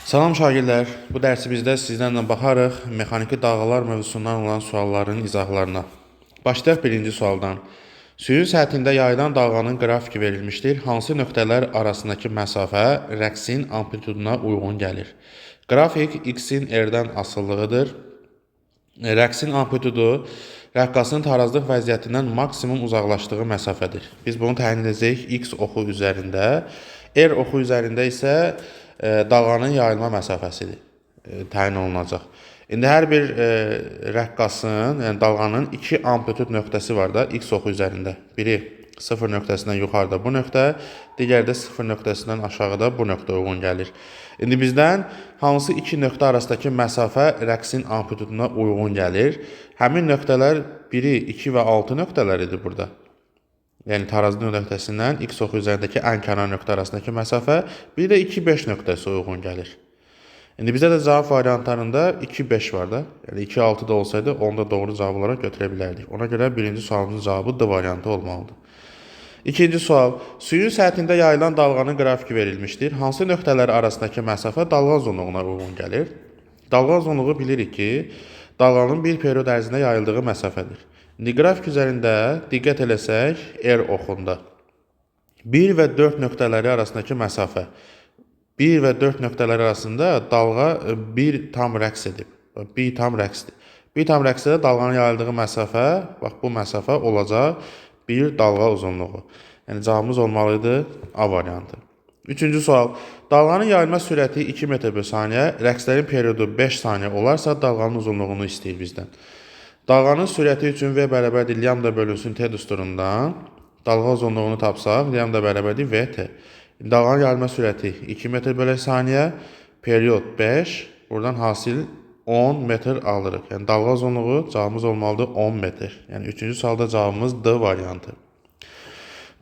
Salam şagirdlər, bu dərsimizdə sizlərlə baxarıq mexaniki dalğalar mövzusundan olan sualların izahlarına. Başlayaq birinci sualdan. Suyun səthində yayılan dalğanın qrafiki verilmişdir. Hansı nöqtələr arasındakı məsafə rəqsin amplituduna uyğun gəlir? Qrafik x-in r-dən asıllığıdır. Rəqsin amplitudu rəqqasın tarazlıq vəziyyətindən maksimum uzaqlaşdığı məsafədir. Biz bunu təyin edəcəyik x oxu üzərində. R oxu üzərində isə dalğanın yayılma məsafəsidir təyin olunacaq. İndi hər bir rəqqasın, yəni dalğanın iki amplitud nöqtəsi var da x oxu üzərində. Biri 0 nöqtəsindən yuxarıda bu nöqtə, digəri də 0 nöqtəsindən aşağıda bu nöqtə uyğun gəlir. İndi bizdən hansı iki nöqtə arasındakı məsafə rəqsin amplituduna uyğun gəlir? Həmin nöqtələr 1, 2 və 6 nöqtələridir burada. Yəni tarazlı nöqtəsindən x oxu üzərindəki ən kənar nöqtə arasındakı məsafə, bir də 2, 5 nöqtəsi uyğun gəlir. İndi bizdə də cavab variantlarında 2, 5 var da. Yəni 2, 6 da olsaydı, onu da doğru cavab olaraq götürə bilərdik. Ona görə birinci sualımızın cavabı D variantı olmalıdır. İkinci sual. Suyun səthində yayılan dalğanın qrafiki verilmişdir. Hansı nöqtələr arasındakı məsafə dalğa uzunluğuna uyğun gəlir? Dalğa uzunluğu bilirik ki, dalğanın bir period ərzində yayıldığı məsafədir. İndi qrafik üzərində diqqət eləsək, R oxunda 1 və 4 nöqtələri arasındakı məsafə. 1 və 4 nöqtələri arasında dalğa 1 tam rəqs edib. 1 tam rəqsdir. 1 tam rəqsdə dalğanın yayıldığı məsafə, bax bu məsafə olacaq 1 dalğa uzunluğu. Yəni cavabımız olmalıydı A variantı. Üçüncü sual. Dalğanın yayılma sürəti 2 metr per saniyə, rəqslərin periodu 5 saniyə olarsa dalğanın uzunluğunu istəyir bizdən. Dalğanın sürəti üçün V bərabərdir lambda bölünsün T düsturundan. Dalğa uzunluğunu tapsaq, lambda bərabərdir VT. Dalğanın yayılma sürəti 2 metr bölü saniyə, period 5, buradan hasil 10 metr alırıq. Yəni dalğa uzunluğu cavabımız olmalıdır 10 metr. Yəni üçüncü sualda cavabımız D variantı.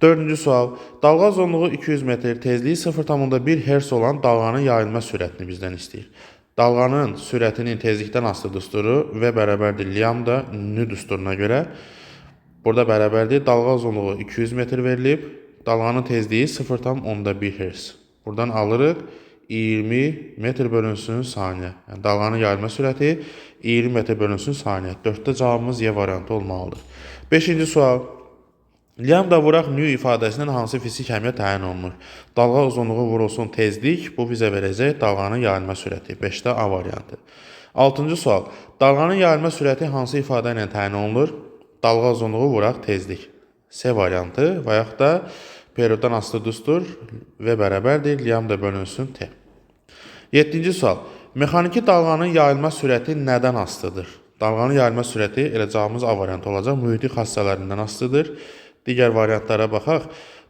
Dördüncü sual. Dalğa uzunluğu 200 metr, tezliyi 0,1 Hz olan dalğanın yayılma sürətini bizdən istəyir. Dalğanın sürətinin tezlikdən asılı düsturu V bərabərdir lambda nü düsturuna görə. Burada bərabərdir. Dalğa uzunluğu 200 metr verilib. Dalğanın tezliyi 0,1 Hz. Buradan alırıq 20 metr bölünsün saniyə. Yəni dalğanın yayılma sürəti 20 metr bölünsün saniyə. 4-də cavabımız Y variantı olmalıdır. 5-ci sual. Lambda vuraq nü ifadəsindən hansı fizik əhəmiyyət təyin olunur? Dalğa uzunluğu vurulsun tezlik, bu bizə verəcək dalğanın yayılma sürəti. 5-də A variantı. 6-cı sual. Dalğanın yayılma sürəti hansı ifadə ilə təyin olunur? Dalğa uzunluğu vuraq tezlik. C variantı və yaxud da perioddan asılı düstur V bərabərdir lambda bölünsün T. 7-ci sual. Mexaniki dalğanın yayılma sürəti nədən asılıdır? Dalğanın yayılma sürəti elə cavabımız A variantı olacaq. Mühiti xassələrindən asılıdır. Digər variantlara baxaq.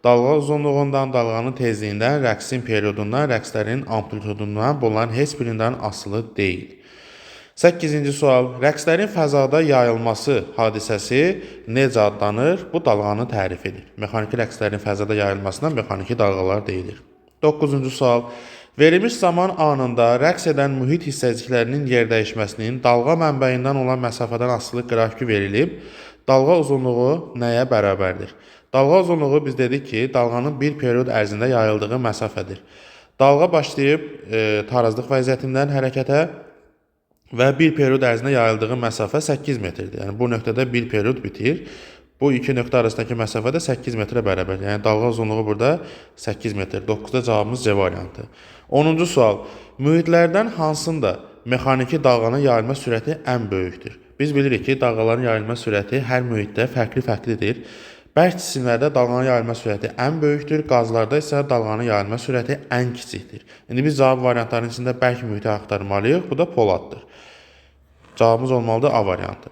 Dalğa uzunluğundan, dalğanın tezliyindən, rəqsin periodundan, rəqslərin amplitudundan bunların heç birindən asılı deyil. 8-ci sual. Rəqslərin fəzada yayılması hadisəsi necə adlanır? Bu dalğanın tərifidir. Mexaniki rəqslərin fəzada yayılmasına mexaniki dalğalar deyilir. 9-cu sual. Verilmiş zaman anında rəqs edən mühit hissəciklərinin yer dəyişməsinin dalğa mənbəyindən olan məsafədən asılı qrafiki verilib. Dalğa uzunluğu nəyə bərabərdir? Dalğa uzunluğu biz dedik ki, dalğanın bir period ərzində yayıldığı məsafədir. Dalğa başlayıb tarazlıq vəziyyətindən hərəkətə və bir period ərzində yayıldığı məsafə 8 metrdir. Yəni bu nöqtədə bir period bitir. Bu iki nöqtə arasındakı məsafə də 8 metrə bərabər. Yəni dalğa uzunluğu burada 8 metr. 9-da cavabımız C variantı. 10-cu sual. Mühitlərdən hansında mexaniki dalğanın yayılma sürəti ən böyükdür? Biz bilirik ki, dalğaların yayılma sürəti hər mühitdə fərqli-fərqlidir. Bərk cisimlərdə dalğanın yayılma sürəti ən böyükdür, qazlarda isə dalğanın yayılma sürəti ən kiçikdir. İndi biz cavab variantlarının içində bərk mühiti axtarmalıyıq, bu da poladdır. Cavabımız olmalıdır A variantı.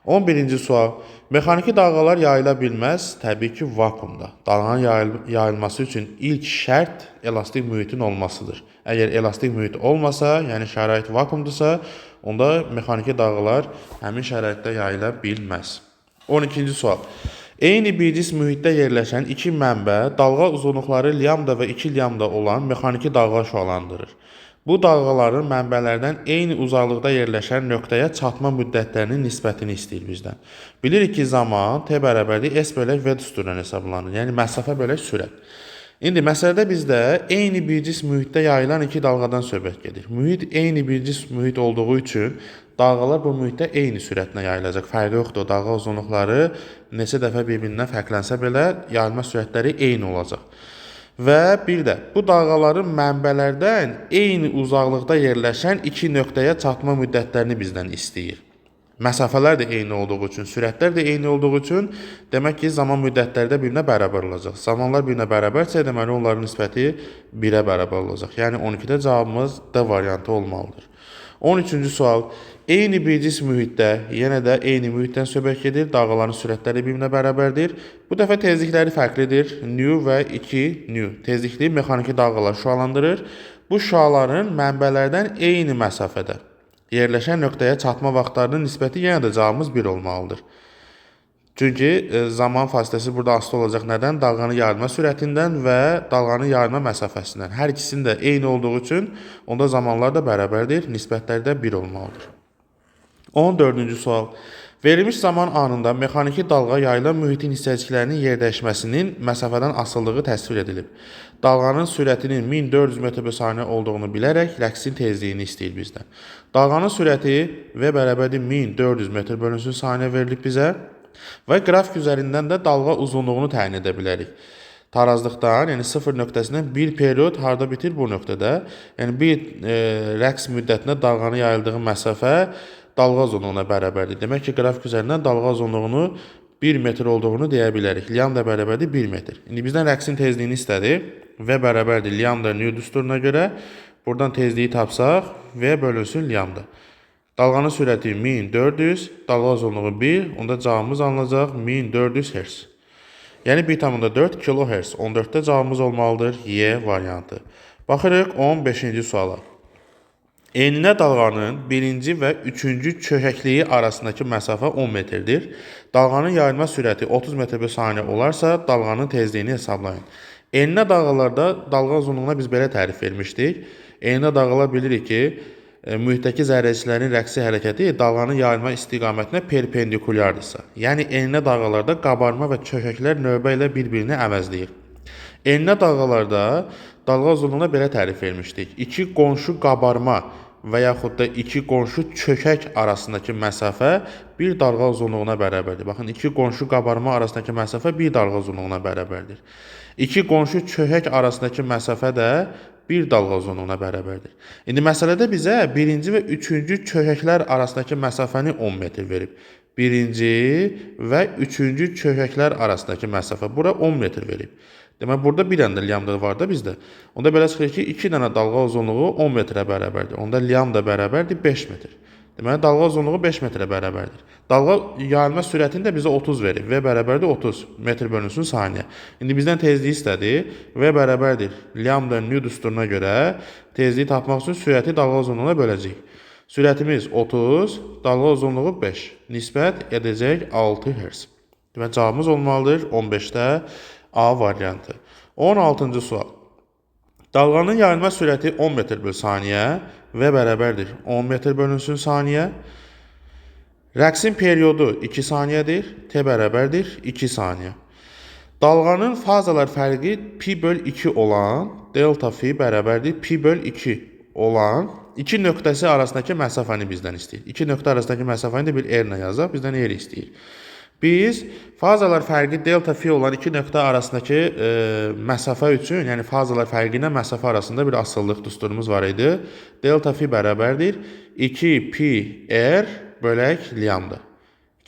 11-ci sual. Mexaniki dalğalar yayıla bilməz, təbii ki, vakuumda. Dalğanın yayılması üçün ilk şərt elastik mühitin olmasıdır. Əgər elastik mühit olmasa, yəni şərait vakuumdursa, onda mexaniki dalğalar həmin şəraitdə yayıla bilməz. 12-ci sual. Eyni bircis mühitdə yerləşən iki mənbə dalğa uzunluqları lambda və 2 lambda olan mexaniki dalğa şüalandırır. Bu dalğaların mənbələrdən eyni uzaqlıqda yerləşən nöqtəyə çatma müddətlərinin nisbətini istəyir bizdən. Bilirik ki, zaman T bərabərdir S bölək V düsturundan hesablanır. Yəni məsafə bölək sürət. İndi məsələdə bizdə eyni bir cism mühitdə yayılan iki dalğadan söhbət gedir. Mühit eyni bir cism mühit olduğu üçün dalğalar bu mühitdə eyni sürətlə yayılacaq. Fərqi yoxdur. Dalğa uzunluqları neçə dəfə bir-birindən fərqlənsə belə yayılma sürətləri eyni olacaq. Və bir də bu dalğaların mənbələrdən eyni uzaqlıqda yerləşən iki nöqtəyə çatma müddətlərini bizdən istəyir. Məsafələr də eyni olduğu üçün, sürətlər də eyni olduğu üçün demək ki, zaman müddətləri də bir-birinə bərabər olacaq. Zamanlar bir-birinə bərabərsə, deməli onların nisbəti 1-ə bərabər olacaq. Yəni 12-də cavabımız D variantı olmalıdır. 13-cü sual. Eyni bir cism mühitdə, yenə də eyni mühitdən söhbət gedir. Dalğaların sürətləri bir-birinə bərabərdir. Bu dəfə tezlikləri fərqlidir. Nu və 2 nu. Tezlikli mexaniki dalğalar şüalandırır. Bu şüaların mənbələrdən eyni məsafədə yerləşən nöqtəyə çatma vaxtlarının nisbəti yenə də cavabımız 1 olmalıdır. Çünki zaman fasiləsi burada asılı olacaq nədən? Dalğanın yayılma sürətindən və dalğanın yayılma məsafəsindən. Hər ikisinin də eyni olduğu üçün onda zamanlar da bərabərdir, nisbətlər də 1 olmalıdır. 14-cü sual. Verilmiş zaman anında mexaniki dalğa yayılan mühitin hissəciklərinin yerdəyişməsinin məsafədən asılılığı təsvir edilib. Dalğanın sürətinin 1400 m/s olduğunu bilərək rəqsin tezliyini istəyir bizdən. Dalğanın sürəti V bərabərdir 1400 m/s verilib bizə və qrafik üzərindən də dalğa uzunluğunu təyin edə bilərik. Tarazlıqdan, yəni 0 nöqtəsindən bir period harda bitir bu nöqtədə. Yəni bir rəqs müddətində dalğanın yayıldığı məsafə dalğa uzunluğuna bərabərdir. Demək ki, qrafik üzərindən dalğa uzunluğunu 1 metr olduğunu deyə bilərik. Lambda bərabərdir 1 metr. İndi bizdən rəqsin tezliyini istədi. V bərabərdir lambda Newton düsturuna görə. Buradan tezliyi tapsaq, V bölünsün lambda. Dalğanın sürəti 1400, dalğa uzunluğu 1, onda cavabımız alınacaq 1400 Hz. Yəni 1,4 kHz. 14-də cavabımız olmalıdır Y variantı. Baxırıq 15-ci suala. Enine dalğanın birinci və üçüncü çökəkliyi arasındakı məsafə 10 metrdir. Dalğanın yayılma sürəti 30 m/s olarsa, dalğanın tezliyini hesablayın. Enine dalğalarda dalğa uzunluğuna biz belə tərif vermişdik. Enine dalğalar bilirik ki, mühitdəki zərrəciklərin rəqsi hərəkəti dalğanın yayılma istiqamətinə perpendikulyardırsa. Yəni enine dalğalarda qabarma və çökəklər növbə ilə bir-birini əvəzləyir. Enine dalğalarda dalğa uzunluğuna belə tərif vermişdik. İki qonşu qabarma və yaxud da iki qonşu çökək arasındakı məsafə bir dalğa uzunluğuna bərabərdir. Baxın, iki qonşu qabarma arasındakı məsafə bir dalğa uzunluğuna bərabərdir. İki qonşu çökək arasındakı məsafə də bir dalğa uzunluğuna bərabərdir. İndi məsələdə bizə birinci və üçüncü çökəklər arasındakı məsafəni 10 metr verib. Birinci və üçüncü çökəklər arasındakı məsafə bura 10 metr verib. Demək, burada bir dənə lambda var da bizdə. Onda belə çıxır ki, 2 dənə dalğa uzunluğu 10 metrə bərabərdir. Onda lambda bərabərdir 5 metr. Deməli, dalğa uzunluğu 5 metrə bərabərdir. Dalğa yayılma sürətini də bizə 30 verir. V bərabərdir 30 metr bölünsün saniyə. İndi bizdən tezliyi istədi. V bərabərdir lambda Newton düsturuna görə tezliyi tapmaq üçün sürəti dalğa uzunluğuna böləcəyik. Sürətimiz 30, dalğa uzunluğu 5. Nisbət edəcək 6 Hz. Deməli, cavabımız olmalıdır 15-də A variantı. 16-cı sual. Dalğanın yayılma sürəti 10 m/s V bərabərdir 10 metr bölünsün saniyə. Rəqsin periodu 2 saniyədir. T bərabərdir 2 saniyə. Dalğanın fazalar fərqi pi/2 olan delta fi bərabərdir pi/2 olan iki nöqtəsi arasındakı məsafəni bizdən istəyir. İki nöqtə arasındakı məsafəni də bir R ilə yazaq. Bizdən R istəyir. Biz fazalar fərqi delta fi olan iki nöqtə arasındakı məsafə üçün, yəni fazalar fərqi ilə məsafə arasında bir asıllıq düsturumuz var idi. Delta fi bərabərdir 2 pi r bölək lambda.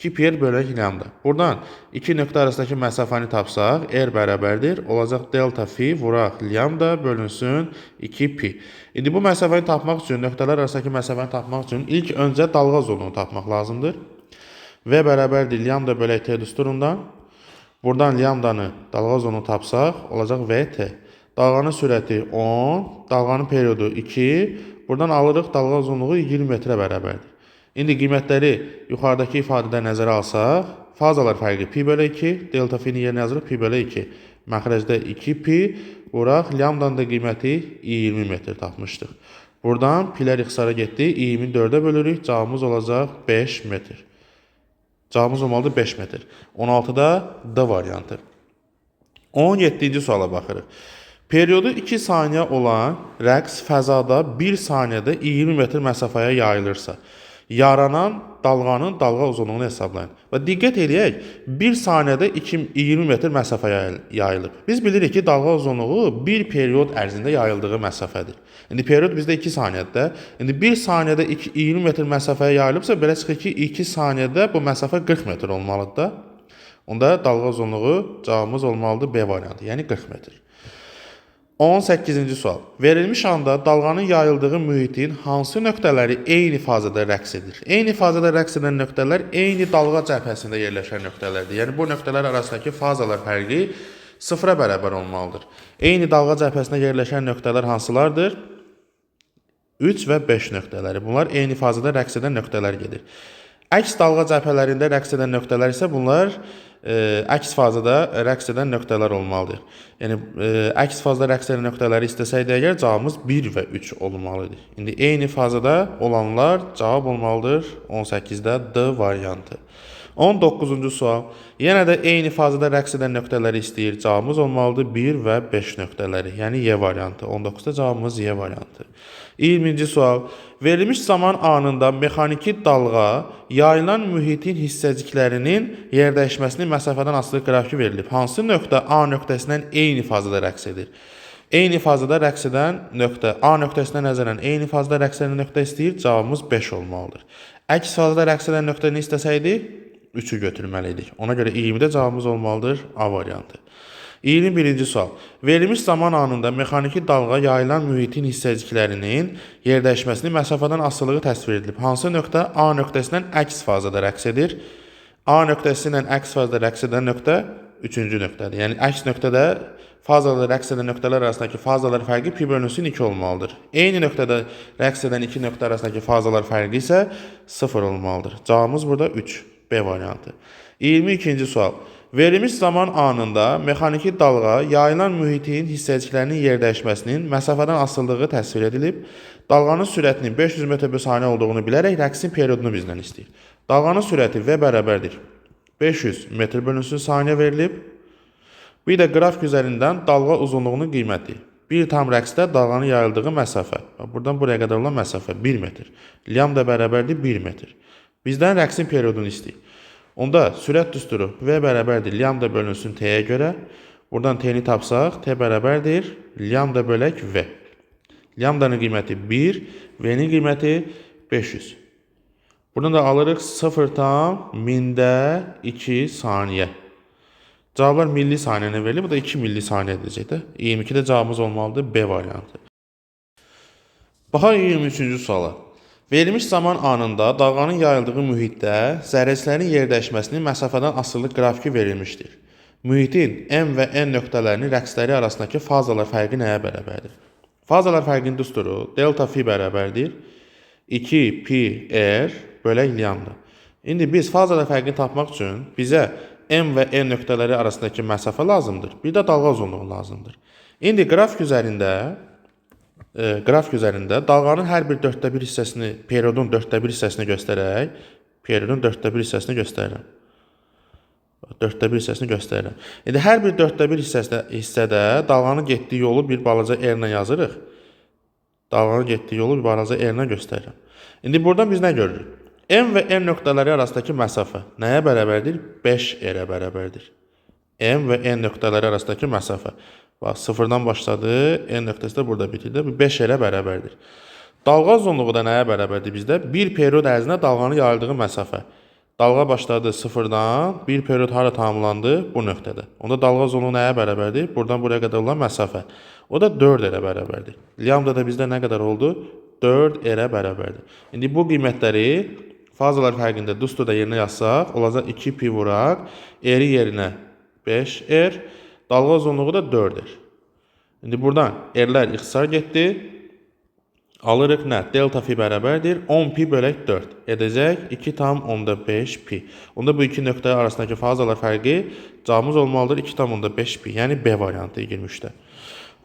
2 pi r bölək lambda. Buradan iki nöqtə arasındakı məsafəni tapsaq, r bərabərdir. Olacaq delta fi vuraq lambda bölünsün 2 pi. İndi bu məsafəni tapmaq üçün, nöqtələr arasındakı məsafəni tapmaq üçün ilk öncə dalğa uzunluğunu tapmaq lazımdır. V bərabərdir lambda bölək t düsturundan. Buradan lambdanı dalğa uzunluğunu tapsaq, olacaq VT. Dalğanın sürəti 10, dalğanın periodu 2. Buradan alırıq dalğa uzunluğu 20 metrə bərabərdir. İndi qiymətləri yuxarıdakı ifadədə nəzərə alsaq, fazalar fərqi pi/2, delta fi-ni yerinə yazırıq pi/2. Məxrəcdə 2 pi, vuraq lambdanın da qiyməti 20 metr tapmışdıq. Buradan pilər ixtisara getdi, 24-ə bölürük, cavabımız olacaq 5 metr. Cavabımız olmalıdır 5 metr. 16-da D variantı. 17-ci suala baxırıq. Periodu 2 saniyə olan rəqs fəzada 1 saniyədə 20 metr məsafəyə yayılırsa, yaranan dalğanın dalğa uzunluğunu hesablayın. Və diqqət edək, 1 saniyədə 20 metr məsafəyə yayılıb. Biz bilirik ki, dalğa uzunluğu bir period ərzində yayıldığı məsafədir. İndi period bizdə 2 saniyədə. İndi 1 saniyədə 20 metr məsafəyə yayılıbsa, belə çıxır ki, 2 saniyədə bu məsafə 40 metr olmalıdır da. Onda dalğa uzunluğu cavabımız olmalıdır B variantı, yəni 40 metr. 18-ci sual. Verilmiş anda dalğanın yayıldığı mühitin hansı nöqtələri eyni fazada rəqs edir? Eyni fazada rəqs edən nöqtələr eyni dalğa cəbhəsində yerləşən nöqtələrdir. Yəni bu nöqtələr arasındakı fazalar fərqi 0-a bərabər olmalıdır. Eyni dalğa cəbhəsində yerləşən nöqtələr hansılardır? 3 və 5 nöqtələri. Bunlar eyni fazada rəqs edən nöqtələr gedir. Əks dalğa cəbhələrində rəqs edən nöqtələr isə bunlar əks fazada rəqs edən nöqtələr olmalıdır. Yəni, əks fazada rəqs edən nöqtələri istəsəydik əgər, cavabımız 1 və 3 olmalıdır. İndi eyni fazada olanlar cavab olmalıdır 18-də D variantı. 19-cu sual. Yenə də eyni fazada rəqs edən nöqtələri istəyir. Cavabımız olmalıdır 1 və 5 nöqtələri, yəni Y variantı. 19-da cavabımız Y variantı. 20-ci sual. Verilmiş zaman anında mexaniki dalğa yayılan mühitin hissəciklərinin yerdəyişməsinin məsafədən asılı qrafiki verilib. Hansı nöqtə A nöqtəsindən eyni fazada rəqs edir? Eyni fazada rəqs edən nöqtə A nöqtəsinə nəzərən eyni fazada rəqs edən nöqtə istəyir. Cavabımız 5 olmalıdır. Əks fazada rəqs edən nöqtəni istəsəydik 3-ü götürməliydik. Ona görə 20-də cavabımız olmalıdır A variantı. 21-ci sual. Verilmiş zaman anında mexaniki dalğa yayılan mühitin hissəciklərinin yerdəyişməsinin məsafədən asılılığı təsvir edilib. Hansı nöqtə A nöqtəsindən əks fazada rəqs edir? A nöqtəsi ilə əks fazada rəqs edən nöqtə 3-cü nöqtədir. Yəni, əks nöqtədə fazada rəqs edən nöqtələr arasındakı fazalar fərqi pi bölünsün 2 olmalıdır. Eyni nöqtədə rəqs edən 2 nöqtə arasındakı fazalar fərqi isə 0 olmalıdır. Cavabımız burada 3. B variantı. 22-ci sual. Verilmiş zaman anında mexaniki dalğa yayılan mühitin hissəciklərinin yerdəyişməsinin məsafədən asılılığı təsvir edilib. Dalğanın sürətinin 500 m/saniyə olduğunu bilərək rəqsin periodunu bizdən istəyir. Dalğanın sürəti V bərabərdir 500 m/saniyə verilib. Bir də qrafik üzərindən dalğa uzunluğunun qiyməti. Bir tam rəqsdə dalğanın yayıldığı məsafə. Buradan buraya qədər olan məsafə 1 metr. Lambda bərabərdir 1 metr. Bizdən rəqsin periodunu istəyir. Onda sürət düsturu V bərabərdir lambda bölünsün T-yə görə. Buradan T-ni tapsaq, T bərabərdir lambda bölək V. Lambdanın qiyməti 1, V-nin qiyməti 500. Buradan da alırıq 0,1000-2 saniyə. Cavablar milli saniyəyə verilir. Bu da 2 milli saniyə edəcəkdir. 22-də cavabımız olmalıdır B variantı. Baxaq 23-cü suala. Verilmiş zaman anında dalğanın yayıldığı mühitdə zərrəciklərin yerdəyişməsinin məsafədən asılı qrafiki verilmişdir. Mühitin M və N nöqtələrinin rəqsləri arasındakı fazalar fərqi nəyə bərabərdir? Fazalar fərqinin düsturu delta fi bərabərdir 2 pi r bölək lambda. İndi biz fazalar fərqini tapmaq üçün bizə M və N nöqtələri arasındakı məsafə lazımdır. Bir də dalğa uzunluğu lazımdır. İndi qrafik üzərində dalğanın hər bir 1/4 hissəsini, periodun 1/4 hissəsini göstərək, periodun 1/4 hissəsini göstərirəm. 1/4 hissəsini göstərirəm. İndi hər bir 1/4 hissədə dalğanın getdiyi yolu bir balaca r ilə yazırıq. Dalğanın getdiyi yolu bir balaca r ilə göstərirəm. İndi buradan biz nə görürük? M və N nöqtələri arasındakı məsafə nəyə bərabərdir? 5r-ə bərabərdir. M və N nöqtələri arasındakı məsafə. Bax, 0-dan başladı, N nöqtəsi də burada bitirdi. Bu 5r-ə bərabərdir. Dalğa uzunluğu da nəyə bərabərdir bizdə? Bir period ərzində dalğanın yayıldığı məsafə. Dalğa başladı 0-dan, bir period hara tamamlandı? Bu nöqtədə. Onda dalğa uzunluğu nəyə bərabərdir? Buradan buraya qədər olan məsafə. O da 4r-ə bərabərdir. Lambda da bizdə nə qədər oldu? 4r-ə bərabərdir. İndi bu qiymətləri fazalar fərqində düsturda yerinə yazsaq, olacaq 2 pi vuraq, r-i yerinə 5r, dalğa uzunluğu da 4-dir. İndi buradan r-lər ixtisar getdi. Alırıq nə? Delta fi bərabərdir 10 pi bölək 4. Edəcək 2,5 pi. Onda bu iki nöqtə arasındakı fazalar fərqi cavabımız olmalıdır 2,5 pi. Yəni B variantı 23-də.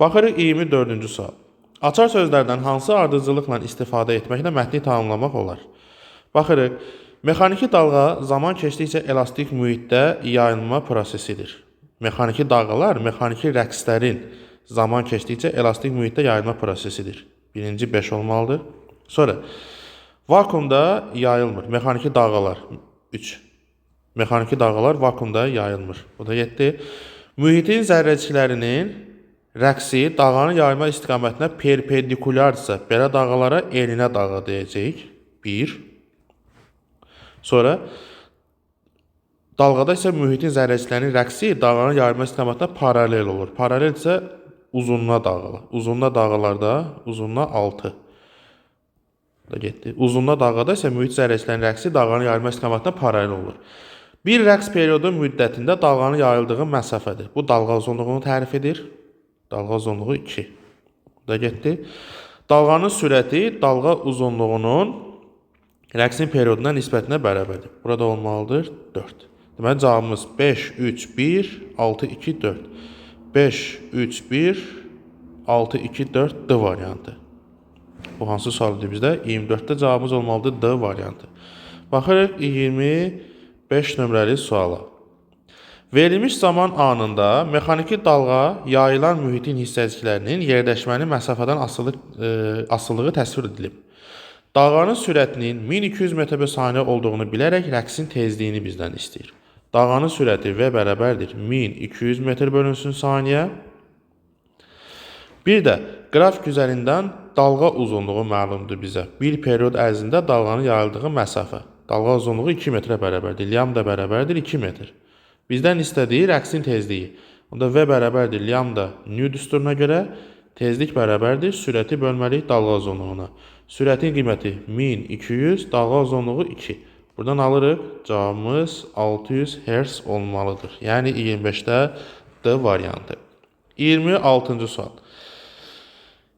Baxırıq 24-cü sual. Açar sözlərdən hansı ardıcılıqla istifadə etməklə mətni tamamlamaq olar? Baxırıq. Mexaniki dalğa zaman keçdikcə elastik mühitdə yayılma prosesidir. Mexaniki dalğalar mexaniki rəqslərin zaman keçdikcə elastik mühitdə yayılma prosesidir. Birinci 5 olmalıdır. Sonra vakuumda yayılmır. Mexaniki dalğalar 3. Mexaniki dalğalar vakuumda yayılmır. Bu da 7. Mühitin zərrəciklərinin rəqsi dalğanın yayılma istiqamətinə perpendikulyardırsa, belə dalğalara eninə dalğa deyəcəyik. 1. Sonra dalğada isə mühitin zərrəciklərinin rəqsi dalğanın yayılma istiqamətinə paralel olur. Paralel isə uzunluğa dalğalar. Uzunluğa dalğalarda uzunluğa 6. Da getdi. Uzunluğa dalğada isə mühit zərrəciklərinin rəqsi dalğanın yayılma istiqamətinə paralel olur. Bir rəqs periodu müddətində dalğanın yayıldığı məsafədir. Bu dalğa uzunluğunu tərif edir. Dalğa uzunluğu 2. Da getdi. Dalğanın sürəti dalğa uzunluğunun rəqsin perioduna nisbətinə bərabərdir. Burada olmalıdır 4. Deməli cavabımız 5, 3, 1, 6, 2, 4. 5, 3, 1, 6, 2, 4 D variantı. Bu hansı sualdır bizdə? 24-də cavabımız olmalıdır D variantı. Baxırıq 25 nömrəli suala. Verilmiş zaman anında mexaniki dalğa yayılan mühitin hissəciklərinin yerləşməni məsafədən asılılığı təsvir edilib. Dalğanın sürətinin 1200 m/s olduğunu bilərək rəqsin tezliyini bizdən istəyir. Dalğanın sürəti V bərabərdir 1200 m/s. Bir də qrafik üzərindən dalğa uzunluğu məlumdur bizə. Bir period ərzində dalğanın yayıldığı məsafə. Dalğa uzunluğu 2 metrə bərabərdir. Lambda bərabərdir 2 metr. Bizdən istədiyi rəqsin tezliyi. Onda V bərabərdir lambda Newton düsturuna görə, tezlik bərabərdir sürəti bölməliyik dalğa uzunluğuna. Sürətin qiyməti 1200, dalğa uzunluğu 2. Buradan alırıq, cavabımız 600 Hz olmalıdır. Yəni 25-də D variantı. 26-cı sual.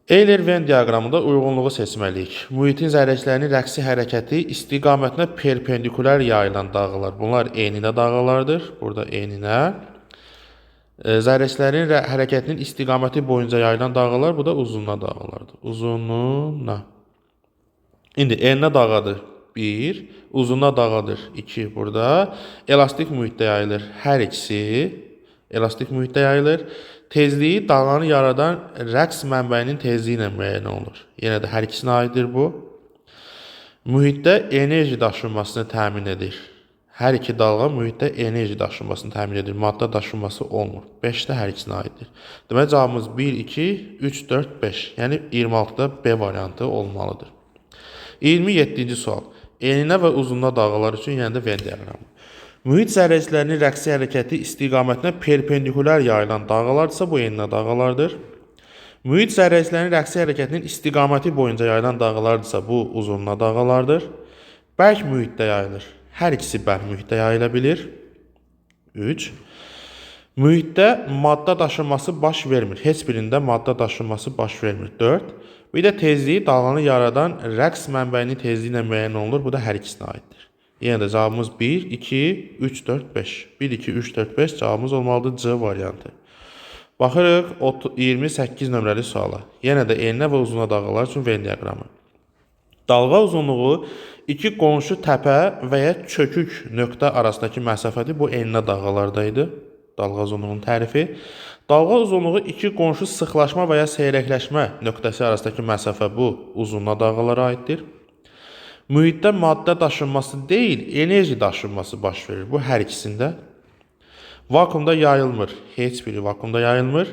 Euler-Venn diaqramında uyğunluğu seçməliyik. Mühitin zərrəciklərinin rəqsi hərəkəti istiqamətinə perpendikular yayılan dalğalar. Bunlar eninə dalğalardır. Burada eninə. Zərrəciklərin hərəkətinin istiqaməti boyunca yayılan dalğalar, bu da uzunluğa dalğalardır. Uzunluğa. İndi eninə dalğadır 1, uzunluğa dalğadır 2 burada. Elastik mühitdə yayılır. Hər ikisi elastik mühitdə yayılır. Tezliyi dalğanı yaradan rəqs mənbəyinin tezliyi ilə müəyyən olunur. Yenə də hər ikisinə aiddir bu. Mühitdə enerji daşınmasını təmin edir. Hər iki dalğa mühitdə enerji daşınmasını təmin edir. Maddə daşınması olmur. 5 də hər ikisinə aiddir. Deməli cavabımız 1, 2, 3, 4, 5. Yəni 26-da B variantı olmalıdır. 27-ci sual. Eninə və uzunluğa dalğalar üçün yenə də Venn diaqramı. Mühit zərrəciklərinin rəqsi hərəkəti istiqamətinə perpendikular yayılan dalğalardırsa, bu eninə dalğalardır. Mühit zərrəciklərinin rəqsi hərəkətinin istiqaməti boyunca yayılan dalğalardırsa, bu uzunluğa dalğalardır. Bərk mühitdə yayılır. Hər ikisi bərk mühitdə yayıla bilir. 3. Mühitdə maddə daşınması baş vermir. Heç birində maddə daşınması baş vermir. 4. Bir də tezliyi dalğanı yaradan rəqs mənbəyinin tezliyi ilə müəyyən olunur. Bu da hər ikisinə aiddir. Yenə də cavabımız 1, 2, 3, 4, 5. 1, 2, 3, 4, 5 cavabımız olmalıdır C variantı. Baxırıq 28 nömrəli suala. Yenə də eninə və uzunluğa dalğalar üçün Venn diaqramı. Dalğa uzunluğu iki qonşu təpə və ya çökük nöqtə arasındakı məsafədir. Bu eninə dalğalardaydı. Dalğa uzunluğunun tərifi. Dalğa uzunluğu iki qonşu sıxlaşma və ya seyrəkləşmə nöqtəsi arasındakı məsafə bu uzunluğa dalğalara aiddir. Mühitdə maddə daşınması deyil, enerji daşınması baş verir. Bu hər ikisində. Vakuumda yayılmır. Heç biri vakuumda yayılmır.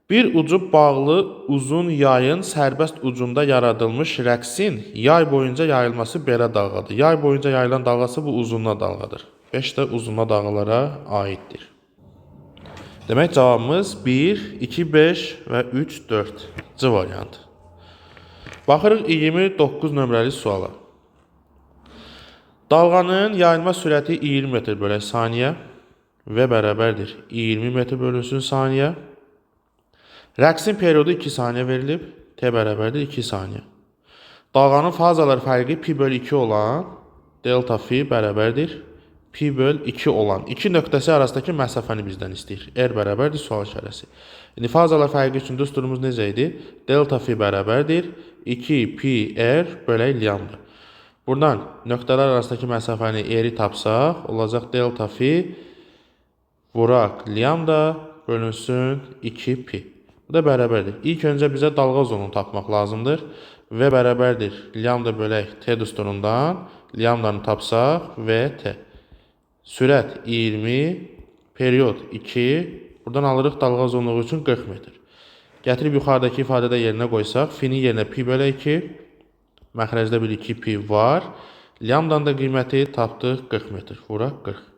Bir ucu bağlı uzun yayın sərbəst ucunda yaradılmış rəqsin yay boyunca yayılması belə dalğadır. Yay boyunca yayılan dalğası bu uzunluğa dalğadır. 5 də uzunluğa dalğalara aiddir. Demək cavabımız 1, 2, 5 və 3, 4. C variantı. Baxırıq 29 nömrəli suala. Dalğanın yayılma sürəti 20 m/s və bərabərdir 20 m/s. Rəqsin periodu 2 saniyə verilib. T bərabərdir 2 saniyə. Dalğanın fazalar fərqi pi/2 olan delta fi bərabərdir pi/2 olan iki nöqtəsi arasındakı məsafəni bizdən istəyir. R bərabərdir sual işarəsi. İndi fazalar fərqi üçün düsturumuz necə idi? Delta fi bərabərdir 2 pi r bölək lambda. Buradan nöqtələr arasındakı məsafəni r-i tapsaq, olacaq delta fi vuraq lambda bölünsün 2 pi. Bu da bərabərdir. İlk öncə bizə dalğa uzunluğunu tapmaq lazımdır. V bərabərdir. Lambda bölək t düsturundan. Lambdanı tapsaq v t. Sürət 20, periyod 2. Buradan alırıq dalğa uzunluğu üçün 40 metr. Gətirib yuxarıdakı ifadədə yerinə qoysaq, finin yerinə pi bölə 2. Məxrəcdə bir 2 pi var. Lambdanın da qiyməti tapdıq 40 metr. Vuraq 40.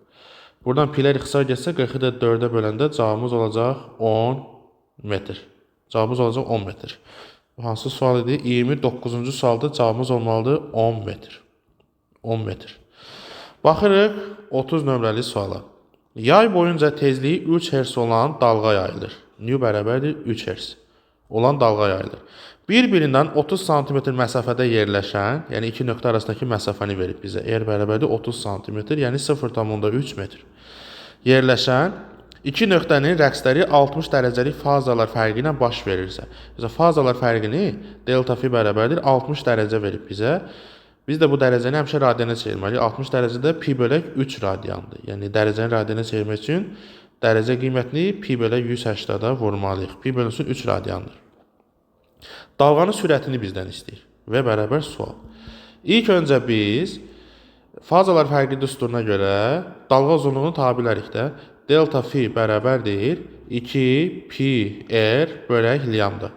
Buradan pilər ixtisar getsə 40-ı da 4-ə böləndə cavabımız olacaq 10 metr. Cavabımız olacaq 10 metr. Bu hansı sual idi? 29-cu sualda cavabımız olmalıdır 10 metr. 10 metr. Baxırıq 30 nömrəli suala. Yay boyunca tezliyi 3 Hz olan dalğa yayılır. Nu bərabərdir 3 Hz olan dalğa yayılır. Bir-birindən 30 cm məsafədə yerləşən, yəni iki nöqtə arasındakı məsafəni verib bizə. Eğer bərabərdir 30 cm, yəni 0,3 metr. Yerləşən iki nöqtənin rəqsləri 60 dərəcəlik fazalar fərqi ilə baş verirsə. Fazalar fərqini delta fi bərabərdir 60 dərəcə verib bizə. Biz də bu dərəcəni həmişə radiana çevirməliyik. 60 dərəcədə pi bölək 3 radiandır. Yəni dərəcəni radiana çevirmək üçün dərəcə qiymətini pi bölək 180-də vurmalıyıq. Pi bölünsün 3 radiandır. Dalğanın sürətini bizdən istəyir. V bərabər sual. İlk öncə biz fazalar fərqi düsturuna görə dalğa uzunluğunu tabilərik də. Delta fi bərabərdir 2 pi r bölək lambda.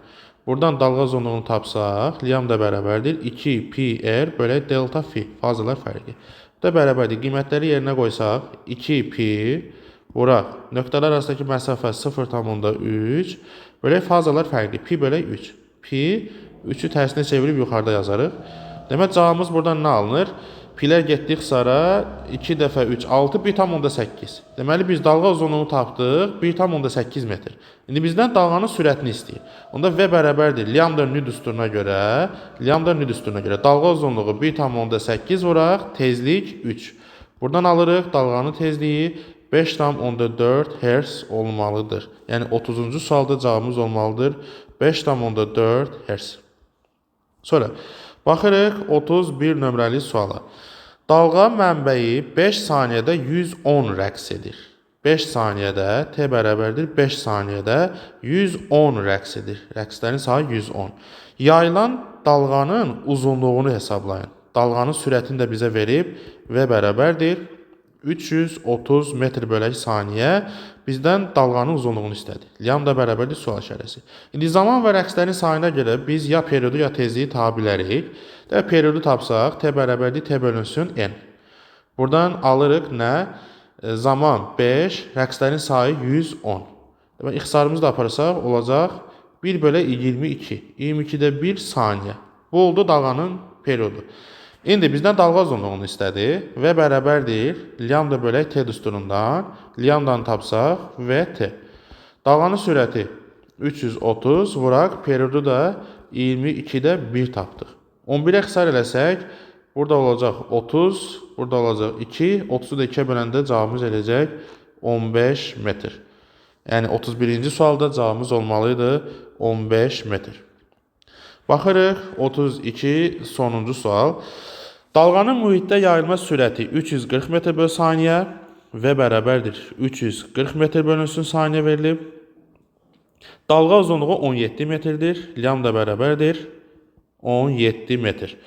Buradan dalğa uzunluğunu tapsaq, lambda bərabərdir 2 pi r bölək delta fi. Fazalar fərqi. Bu da bərabərdir. Qiymətləri yerinə qoysaq 2 pi vuraq. Nöqtələr arasındakı məsafə 0,3 bölək fazalar fərqi. Pi bölək 3. Pi 3'ü tərsinə çevirib yuxarıda yazarıq. Demək cavabımız buradan nə alınır? Pilər getdik sara 2 dəfə 3, 6, 1,8. Deməli biz dalğa uzunluğunu tapdıq 1,8 metr. İndi bizdən dalğanın sürətini istəyir. Onda V bərabərdir. Lambda nu düsturuna görə dalğa uzunluğu 1,8 vuraq, tezlik 3. Buradan alırıq dalğanın tezliyi 5,4 Hz olmalıdır. Yəni 30-cu sualda cavabımız olmalıdır 5,4 Hz. Sonra baxırıq 31 nömrəli suala. Dalğa mənbəyi 5 saniyədə 110 rəqs edir. 5 saniyədə t bərabərdir 5 saniyədə 110 rəqs edir. Rəqslərin sayı 110. Yayılan dalğanın uzunluğunu hesablayın. Dalğanın sürətini də bizə verib V bərabərdir 330 metr bölək saniyə. Bizdən dalğanın uzunluğunu istədi. Lambda bərabərdir sual işarəsi. İndi zaman və rəqslərin sayına görə biz ya periodu ya tezliyi tabilərik. Periodu tapsaq t bərabərdir t bölünsün n. Buradan alırıq nə? Zaman 5, rəqslərin sayı 110. Demək ixtisarımızı da aparsaq olacaq 1 bölək 22. 22-də 1 saniyə. Bu oldu dalğanın periodu. İndi bizdən dalğa uzunluğunu istədi. V bərabərdir lambda bölək t düsturundan. Lambdanı tapsaq v t. Dalğanın sürəti 330 vuraq. Periodu da 22-də 1 tapdıq. 11-ə ixtisar eləsək, burada olacaq 30, burada olacaq 2. 30-u da 2-yə böləndə cavabımız eləyəcək 15 metr. Yəni 31-ci sualda cavabımız olmalıydı 15 metr. Baxırıq 32 sonuncu sual. Dalğanın mühitdə yayılma sürəti 340 metr bölü saniyə. V bərabərdir 340 metr bölünsün saniyə verilib. Dalğa uzunluğu 17 metrdir. Lambda bərabərdir 17 metr.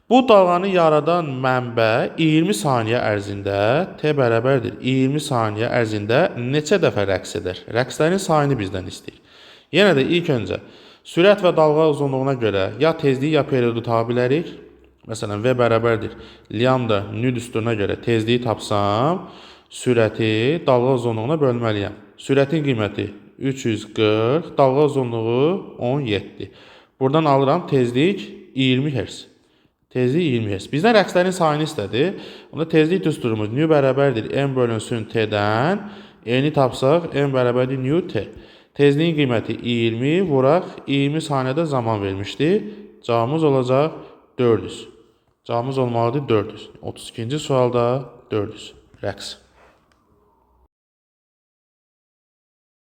Bu dalğanı yaradan mənbə 20 saniyə ərzində t bərabərdir 20 saniyə ərzində neçə dəfə rəqs edər? Rəqslərin sayını bizdən istəyir. Yenə də ilk öncə sürət və dalğa uzunluğuna görə ya tezliyi ya periodu tabilərik. Məsələn, V bərabərdir lambda nu düsturuna görə tezliyi tapsam, sürəti dalğa uzunluğuna bölməliyəm. Sürətin qiyməti 340, dalğa uzunluğu 17. Buradan alıram tezlik 20 Hz. Tezlik 20 Hz. Bizdən rəqslərin sayını istədi. Onda tezlik düsturumuz nu bərabərdir n bölünsün t-dən. N-i tapsaq n bərabərdir nu t. Tezliyin qiyməti 20 vuraq 20 saniyədə zaman vermişdi. Cavabımız olacaq 400. Cavabımız olmalıdır 400. 32-ci sualda 400. Rəqs.